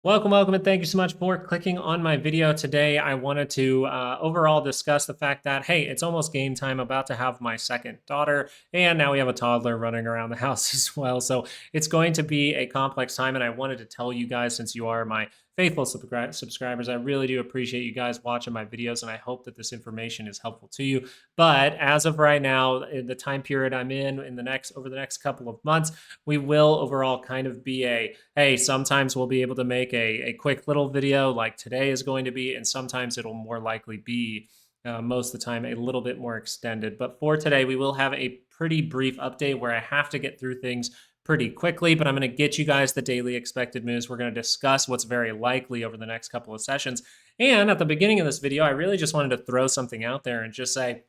Welcome, and thank you so much for clicking on my video today. I wanted to overall discuss the fact that, hey, it's almost game time. I'm about to have my second daughter, and now we have a toddler running around the house as well. So it's going to be a complex time, and I wanted to tell you guys, since you are my faithful subscribers, I really do appreciate you guys watching my videos, and I hope that this information is helpful to you. But as of right now, in the time period I'm in over the next couple of months, we will overall kind of be hey, sometimes we'll be able to make a quick little video like today is going to be, and sometimes it'll more likely be most of the time a little bit more extended. But for today, we will have a pretty brief update where I have to get through things pretty quickly, but I'm going to get you guys the daily expected moves. We're going to discuss what's very likely over the next couple of sessions. And at the beginning of this video, I really just wanted to throw something out there and just say,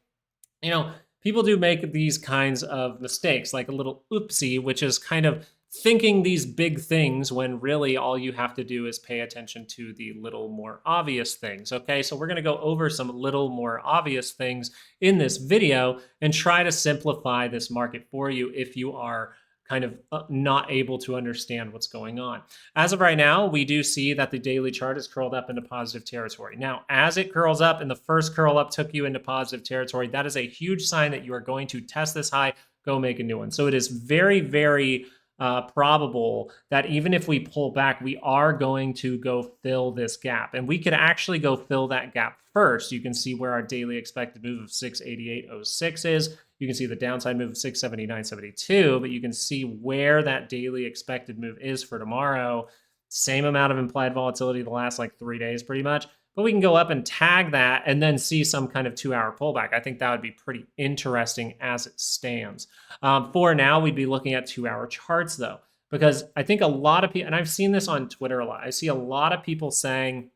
people do make these kinds of mistakes, like a little oopsie, which is kind of thinking these big things when really all you have to do is pay attention to the little more obvious things. Okay, so we're going to go over some little more obvious things in this video and try to simplify this market for you if you are kind of not able to understand what's going on. As of right now, we do see that the daily chart is curled up into positive territory. Now, as it curls up and the first curl up took you into positive territory, that is a huge sign that you are going to test this high, go make a new one. So it is very, very probable that even if we pull back, we are going to go fill this gap. And we could actually go fill that gap first. You can see where our daily expected move of 688.06 is. You can see the downside move of 679.72, but you can see where that daily expected move is for tomorrow. Same amount of implied volatility the last like 3 days pretty much. But we can go up and tag that and then see some kind of 2-hour pullback. I think that would be pretty interesting as it stands. For now, we'd be looking at 2-hour charts though, because I think a lot of people, and I've seen this on Twitter a lot, I see a lot of people saying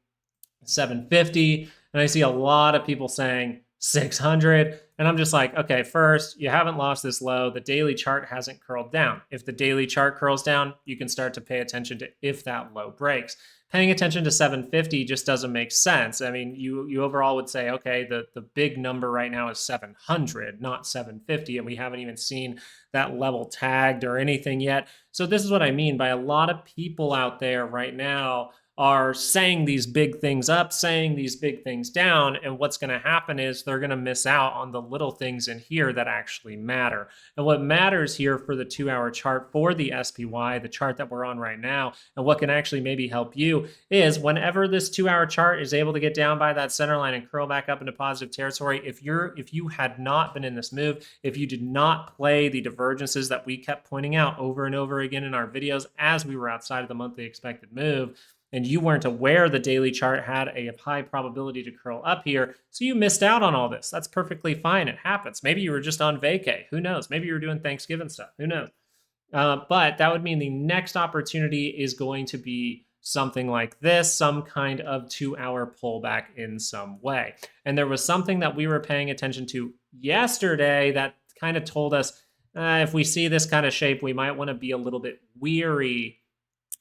750, and I see a lot of people saying 600. And I'm just like, okay, first, you haven't lost this low. The daily chart hasn't curled down. If the daily chart curls down, you can start to pay attention to if that low breaks. Paying attention to 750 just doesn't make sense. I mean, you overall would say, okay, the big number right now is 700, not 750, and we haven't even seen that level tagged or anything yet. So this is what I mean by a lot of people out there right now are saying these big things up, saying these big things down, and what's going to happen is they're going to miss out on the little things in here that actually matter. And what matters here for the 2-hour chart for the SPY, the chart that we're on right now, and what can actually maybe help you is whenever this 2-hour chart is able to get down by that center line and curl back up into positive territory, if you had not been in this move, if you did not play the divergences that we kept pointing out over and over again in our videos as we were outside of the monthly expected move, and you weren't aware the daily chart had a high probability to curl up here, so you missed out on all this. That's perfectly fine. It happens. Maybe you were just on vacay. Who knows? Maybe you were doing Thanksgiving stuff. Who knows? But that would mean the next opportunity is going to be something like this, some kind of 2-hour pullback in some way. And there was something that we were paying attention to yesterday that kind of told us if we see this kind of shape, we might want to be a little bit weary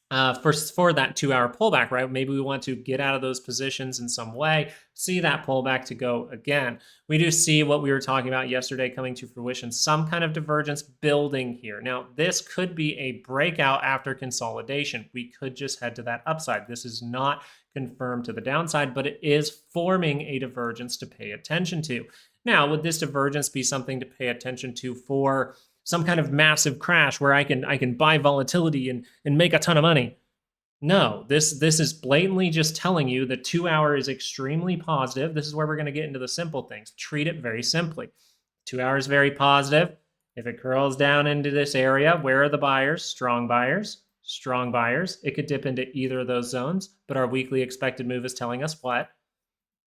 for that 2-hour pullback, right? Maybe we want to get out of those positions in some way, see that pullback to go again. We do see what we were talking about yesterday coming to fruition, some kind of divergence building here. Now, this could be a breakout after consolidation. We could just head to that upside. This is not confirmed to the downside, but it is forming a divergence to pay attention to. Now, would this divergence be something to pay attention to for some kind of massive crash where I can buy volatility and make a ton of money? No, this is blatantly just telling you the 2-hour is extremely positive. This is where we're going to get into the simple things. Treat it very simply. 2-hour is very positive. If it curls down into this area, where are the buyers? Strong buyers. Strong buyers. It could dip into either of those zones, but our weekly expected move is telling us what?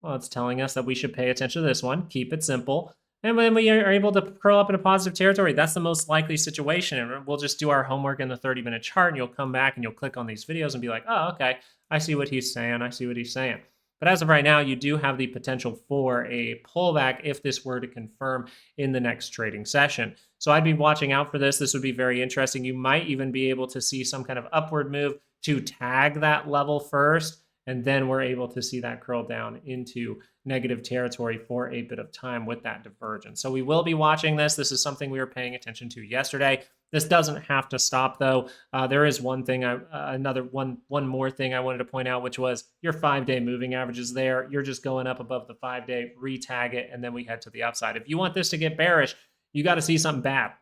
Well, it's telling us that we should pay attention to this one. Keep it simple. And when we are able to curl up in a positive territory, that's the most likely situation. And we'll just do our homework in the 30-minute chart, and you'll come back and you'll click on these videos and be like, oh, okay, I see what he's saying. I see what he's saying. But as of right now, you do have the potential for a pullback if this were to confirm in the next trading session. So I'd be watching out for this. This would be very interesting. You might even be able to see some kind of upward move to tag that level first, and then we're able to see that curl down into negative territory for a bit of time with that divergence. So we will be watching this. This is something we were paying attention to yesterday. This doesn't have to stop though. There is one thing, one more thing I wanted to point out, which was your 5-day moving averages there. You're just going up above the 5-day, retag it, and then we head to the upside. If you want this to get bearish, you got to see something bad.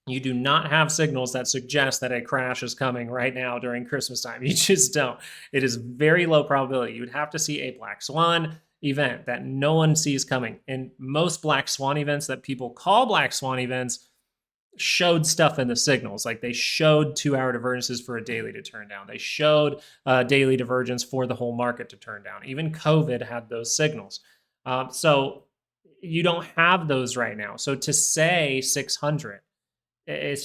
You do not have signals that suggest that a crash is coming right now during Christmas time. You just don't. It is very low probability. You would have to see a black swan event that no one sees coming. And most black swan events that people call black swan events showed stuff in the signals. Like they showed 2-hour divergences for a daily to turn down. They showed daily divergence for the whole market to turn down. Even COVID had those signals. So you don't have those right now. So to say 600, it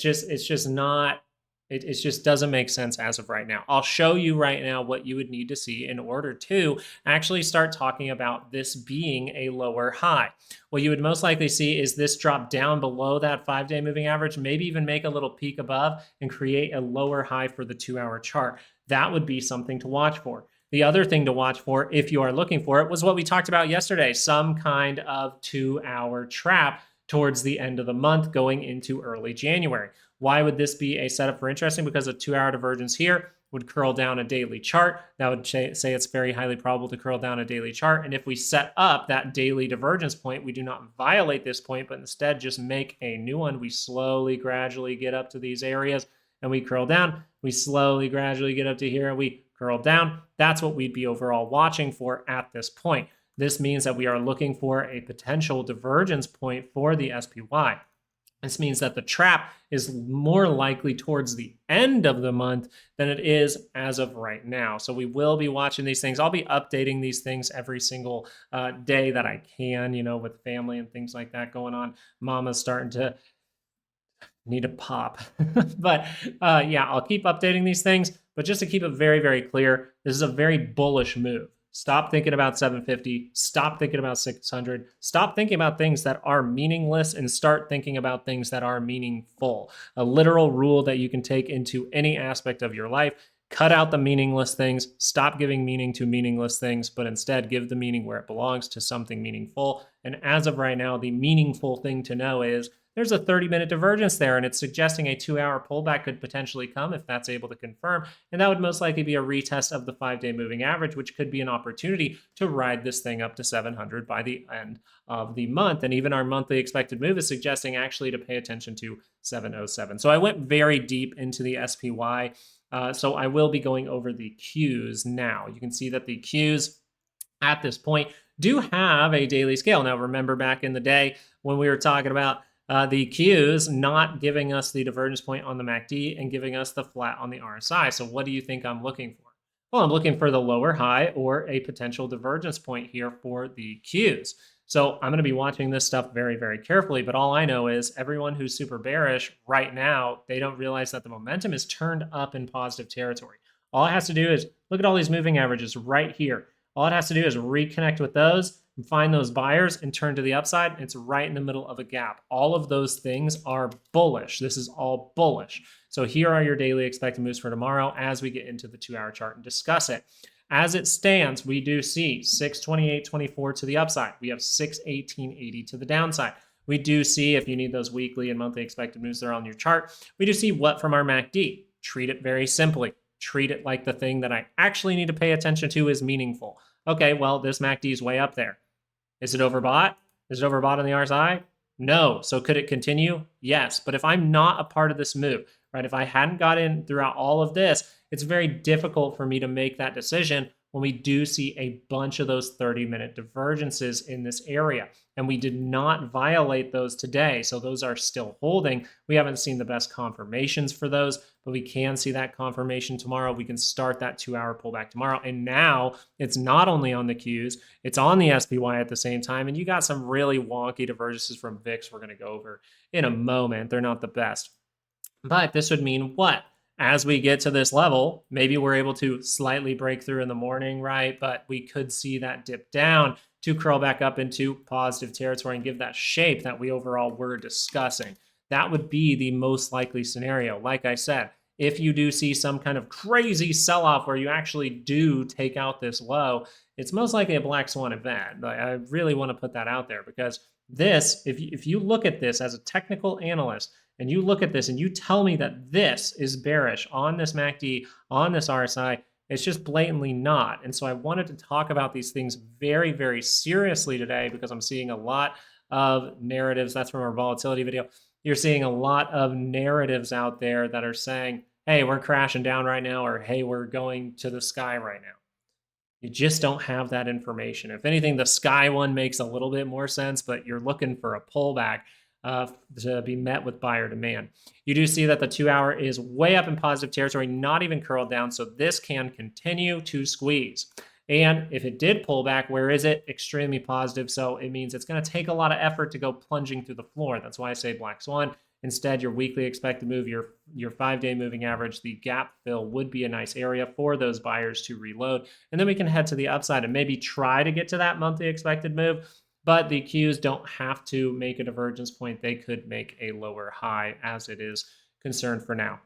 just doesn't make sense as of right now. I'll show you right now what you would need to see in order to actually start talking about this being a lower high. What you would most likely see is this drop down below that 5-day moving average, maybe even make a little peak above and create a lower high for the 2-hour chart. That would be something to watch for. The other thing to watch for, if you are looking for it, was what we talked about yesterday, some kind of 2-hour trap towards the end of the month going into early January. Why would this be a setup for interesting? Because a 2-hour divergence here would curl down a daily chart. That would say it's very highly probable to curl down a daily chart. And if we set up that daily divergence point, we do not violate this point, but instead just make a new one. We slowly, gradually get up to these areas and we curl down. We slowly, gradually get up to here and we curl down. That's what we'd be overall watching for at this point. This means that we are looking for a potential divergence point for the SPY. This means that the trap is more likely towards the end of the month than it is as of right now. So we will be watching these things. I'll be updating these things every single day that I can, with family and things like that going on. Mama's starting to need a pop. But yeah, I'll keep updating these things. But just to keep it very, very clear, this is a very bullish move. Stop thinking about 750. Stop thinking about 600. Stop thinking about things that are meaningless and start thinking about things that are meaningful. A literal rule that you can take into any aspect of your life. Cut out the meaningless things. Stop giving meaning to meaningless things, but instead give the meaning where it belongs, to something meaningful. And as of right now, the meaningful thing to know is there's a 30-minute divergence there, and it's suggesting a 2-hour pullback could potentially come if that's able to confirm. And that would most likely be a retest of the 5-day moving average, which could be an opportunity to ride this thing up to 700 by the end of the month. And even our monthly expected move is suggesting actually to pay attention to 707. So I went very deep into the SPY. So I will be going over the Qs now. You can see that the Qs at this point do have a daily scale. Now, remember back in the day when we were talking about the Qs not giving us the divergence point on the MACD and giving us the flat on the RSI. So what do you think I'm looking for? Well, I'm looking for the lower high or a potential divergence point here for the Qs. So I'm going to be watching this stuff very, very carefully. But all I know is everyone who's super bearish right now, they don't realize that the momentum is turned up in positive territory. All it has to do is look at all these moving averages right here. All it has to do is reconnect with those and find those buyers and turn to the upside. It's right in the middle of a gap. All of those things are bullish. This is all bullish. So here are your daily expected moves for tomorrow as we get into the 2-hour chart and discuss it. As it stands, we do see 628.24 to the upside. We have 618.80 to the downside. We do see, if you need those weekly and monthly expected moves there on your chart, we do see what from our MACD. Treat it very simply. Treat it like the thing that I actually need to pay attention to is meaningful. Okay, well, this MACD is way up there. Is it overbought? Is it overbought on the RSI? No. So could it continue? Yes. But if I'm not a part of this move, right, if I hadn't got in throughout all of this, it's very difficult for me to make that decision when we do see a bunch of those 30-minute divergences in this area. And we did not violate those today. So those are still holding. We haven't seen the best confirmations for those, but we can see that confirmation tomorrow. We can start that 2-hour pullback tomorrow. And now it's not only on the Qs, it's on the SPY at the same time. And you got some really wonky divergences from VIX we're going to go over in a moment. They're not the best. But this would mean what? As we get to this level, maybe we're able to slightly break through in the morning, right? But we could see that dip down to curl back up into positive territory and give that shape that we overall were discussing. That would be the most likely scenario. Like I said, if you do see some kind of crazy sell-off where you actually do take out this low, it's most likely a black swan event. I really want to put that out there because this, if you look at this as a technical analyst, and you look at this and you tell me that this is bearish on this MACD, on this RSI, it's just blatantly not. And so I wanted to talk about these things very, very seriously today because I'm seeing a lot of narratives. That's from our volatility video. You're seeing a lot of narratives out there that are saying, hey, we're crashing down right now, or hey, we're going to the sky right now. You just don't have that information. If anything, the sky one makes a little bit more sense, but you're looking for a pullback to be met with buyer demand. You do see that the 2-hour is way up in positive territory, not even curled down, so this can continue to squeeze. And if it did pull back, where is it? Extremely positive, so it means it's going to take a lot of effort to go plunging through the floor. That's why I say black swan. Instead, your weekly expected move, your 5-day moving average, the gap fill would be a nice area for those buyers to reload. And then we can head to the upside and maybe try to get to that monthly expected move. But the Qs don't have to make a divergence point. They could make a lower high as it is concerned for now.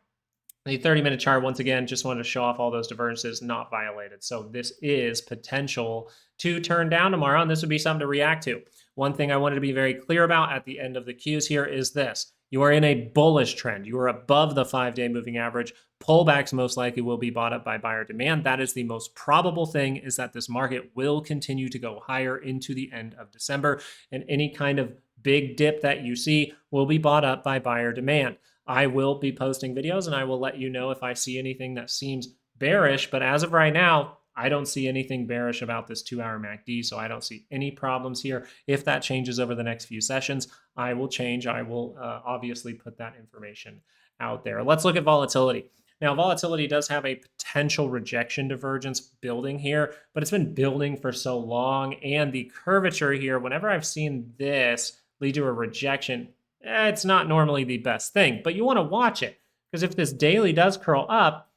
The 30-minute chart, once again, just wanted to show off all those divergences not violated. So this is potential to turn down tomorrow, and this would be something to react to. One thing I wanted to be very clear about at the end of the Qs here is this. You are in a bullish trend. You are above the 5-day moving average. Pullbacks most likely will be bought up by buyer demand. That is the most probable thing, is that this market will continue to go higher into the end of December, and any kind of big dip that you see will be bought up by buyer demand. I will be posting videos and I will let you know if I see anything that seems bearish, but as of right now, I don't see anything bearish about this 2-hour MACD, so I don't see any problems here. If that changes over the next few sessions, I will change. I will obviously put that information out there. Let's look at volatility. Now, volatility does have a potential rejection divergence building here, but it's been building for so long, and the curvature here, whenever I've seen this lead to a rejection, it's not normally the best thing, but you want to watch it, because if this daily does curl up,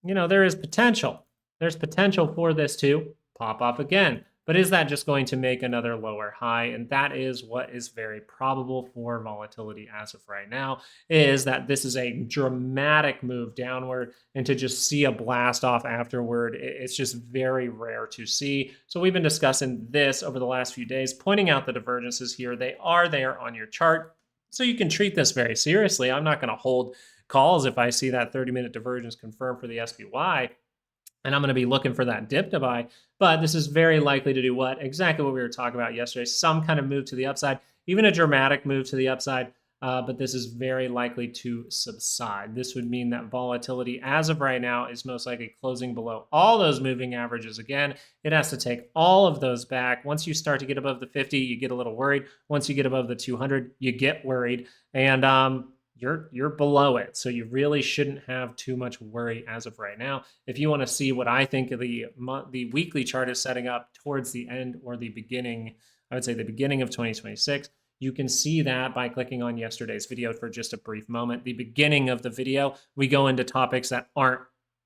there is potential. There's potential for this to pop up again. But is that just going to make another lower high? And that is what is very probable for volatility as of right now, is that this is a dramatic move downward, and to just see a blast off afterward, it's just very rare to see. So we've been discussing this over the last few days, pointing out the divergences here. They are there on your chart, so you can treat this very seriously. I'm not going to hold calls if I see that 30-minute divergence confirmed for the SPY. And I'm going to be looking for that dip to buy. But this is very likely to do what? Exactly what we were talking about yesterday. Some kind of move to the upside, even a dramatic move to the upside. But this is very likely to subside. This would mean that volatility as of right now is most likely closing below all those moving averages again. It has to take all of those back. Once you start to get above the 50, you get a little worried. Once you get above the 200, you get worried. And you're below it. So you really shouldn't have too much worry as of right now. If you want to see what I think of the weekly chart is setting up towards the end or the beginning, I would say the beginning of 2026, you can see that by clicking on yesterday's video for just a brief moment. The beginning of the video, we go into topics that aren't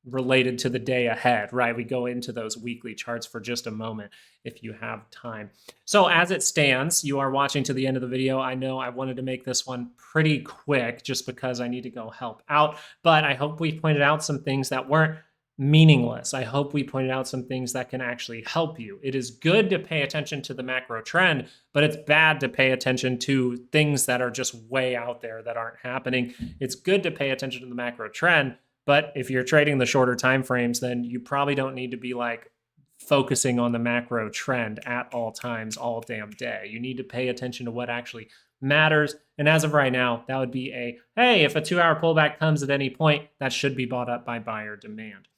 related to the day ahead, right? We go into those weekly charts for just a moment if you have time. So as it stands, you are watching to the end of the video. I know I wanted to make this one pretty quick just because I need to go help out, but I hope we pointed out some things that weren't meaningless. I hope we pointed out some things that can actually help you. It is good to pay attention to the macro trend, but it's bad to pay attention to things that are just way out there that aren't happening. It's good to pay attention to the macro trend, but if you're trading the shorter time frames, then you probably don't need to be like focusing on the macro trend at all times, all damn day. You need to pay attention to what actually matters. And as of right now, that would be hey, if a 2-hour pullback comes at any point, that should be bought up by buyer demand.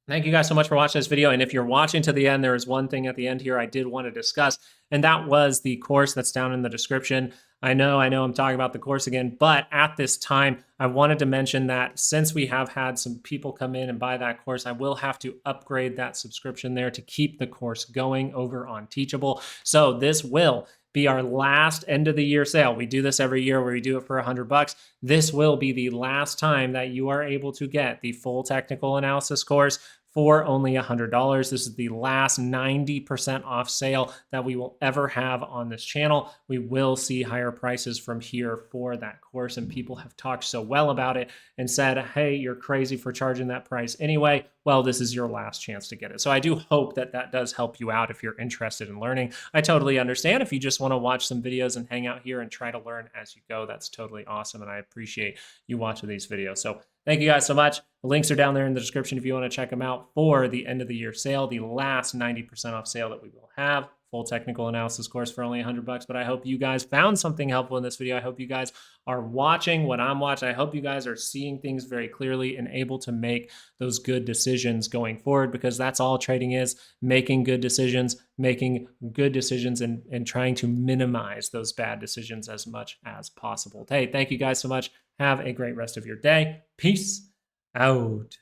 Thank you guys so much for watching this video. And if you're watching to the end, there is one thing at the end here I did want to discuss, and that was the course that's down in the description. I know I'm talking about the course again, but at this time, I wanted to mention that since we have had some people come in and buy that course, I will have to upgrade that subscription there to keep the course going over on Teachable. So this will be our last end of the year sale. We do this every year where we do it for $100. This will be the last time that you are able to get the full technical analysis course for only $100. This is the last 90% off sale that we will ever have on this channel. We will see higher prices from here for that course, and people have talked so well about it and said, hey, you're crazy for charging that price anyway. Well, this is your last chance to get it. So I do hope that that does help you out if you're interested in learning. I totally understand if you just want to watch some videos and hang out here and try to learn as you go. That's totally awesome, and I appreciate you watching these videos. So thank you guys so much. The links are down there in the description if you want to check them out for the end of the year sale, the last 90% off sale that we will have. Full technical analysis course for only $100, but I hope you guys found something helpful in this video. I hope you guys are watching what I'm watching. I hope you guys are seeing things very clearly and able to make those good decisions going forward, because that's all trading is, making good decisions and trying to minimize those bad decisions as much as possible. Hey, thank you guys so much. Have a great rest of your day. Peace out.